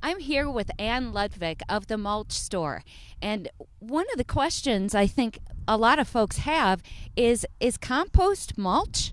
I'm here with Ann Ludwig of the Mulch Store. And one of the questions I think a lot of folks have is compost mulch?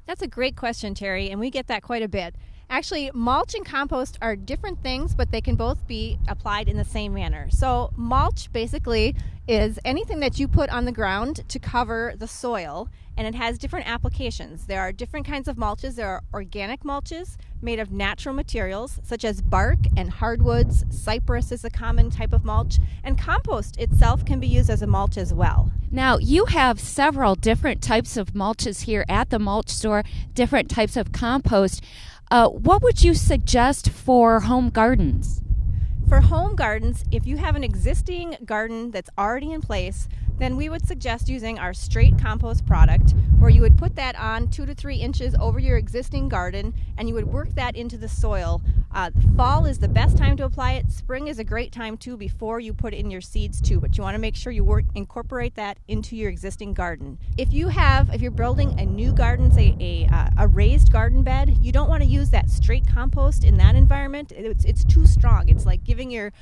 That's a great question, Terry, and we get that quite a bit. Actually, mulch and compost are different things, but they can both be applied in the same manner. So, mulch basically is anything that you put on the ground to cover the soil, and it has different applications. There are different kinds of mulches. There are organic mulches made of natural materials, such as bark and hardwoods. Cypress is a common type of mulch, and compost itself can be used as a mulch as well. Now, you have several different types of mulches here at the Mulch Store, different types of compost. What would you suggest for home gardens? For home gardens, if you have an existing garden that's already in place, then we would suggest using our straight compost product, where you would put that on 2 to 3 inches over your existing garden, and you would work that into the soil. Fall is the best time to apply it. Spring is a great time too, before you put in your seeds too, but you want to make sure you incorporate that into your existing garden. If you're building a new garden, say a raised garden bed, you don't want to use that straight compost in that environment. It's too strong. It's like giving your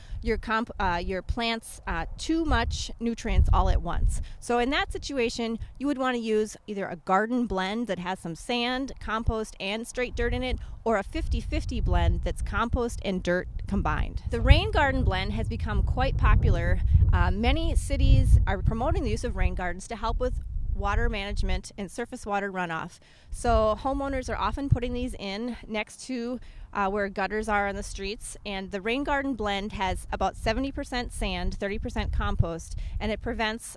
plants too much nutrients all at once. So in that situation, you would want to use either a garden blend that has some sand, compost, and straight dirt in it, or a 50-50 blend that's compost and dirt combined. The rain garden blend has become quite popular. Many cities are promoting the use of rain gardens to help with water management and surface water runoff. So homeowners are often putting these in next to where gutters are on the streets, and the rain garden blend has about 70% sand, 30% compost, and it prevents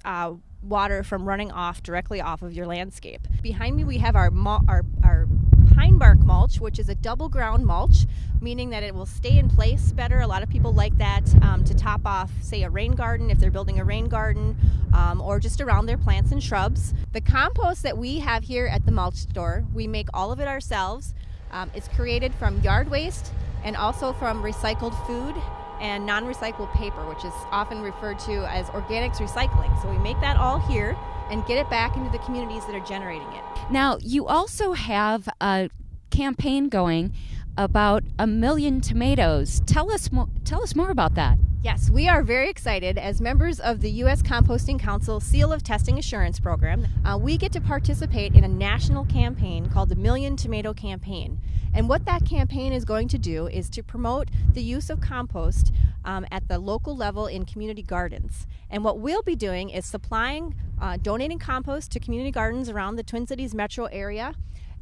water from running off directly off of your landscape. Behind me we have our pine bark mulch, which is a double ground mulch, meaning that it will stay in place better. A lot of people like that to top off, say, a rain garden if they're building a rain garden, or just around their plants and shrubs. The compost that we have here at the Mulch Store, we make all of it ourselves. It's created from yard waste and also from recycled food and non-recycled paper, which is often referred to as organics recycling. So we make that all here and get it back into the communities that are generating it. Now, you also have a campaign going about 1 million tomatoes. Tell us more about that. Yes, we are very excited. As members of the U.S. Composting Council Seal of Testing Assurance Program, we get to participate in a national campaign called the Million Tomato Campaign. And what that campaign is going to do is to promote the use of compost at the local level in community gardens. And what we'll be doing is donating compost to community gardens around the Twin Cities metro area.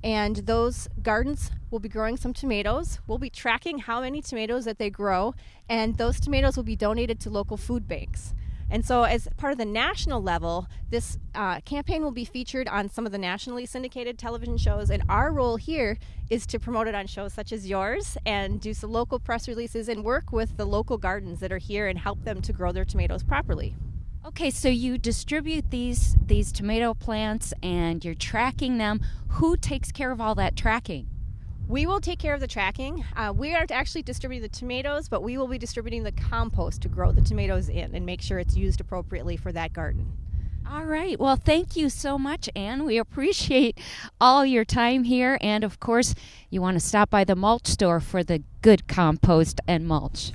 And those gardens will be growing some tomatoes. We'll be tracking how many tomatoes that they grow, and those tomatoes will be donated to local food banks. And so as part of the national level, this campaign will be featured on some of the nationally syndicated television shows, and our role here is to promote it on shows such as yours and do some local press releases and work with the local gardens that are here and help them to grow their tomatoes properly. Okay, so you distribute these tomato plants and you're tracking them. Who takes care of all that tracking? We will take care of the tracking. We aren't actually distributing the tomatoes, but we will be distributing the compost to grow the tomatoes in and make sure it's used appropriately for that garden. All right. Well, thank you so much, Ann. We appreciate all your time here. And, of course, you want to stop by the Mulch Store for the good compost and mulch.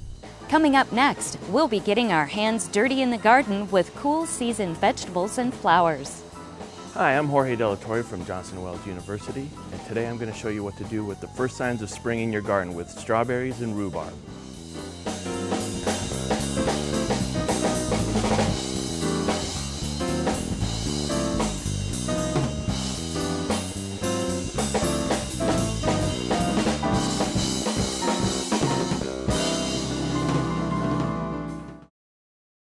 Coming up next, we'll be getting our hands dirty in the garden with cool season vegetables and flowers. Hi, I'm Jorge De La Torre from Johnson Wales University, and today I'm going to show you what to do with the first signs of spring in your garden with strawberries and rhubarb.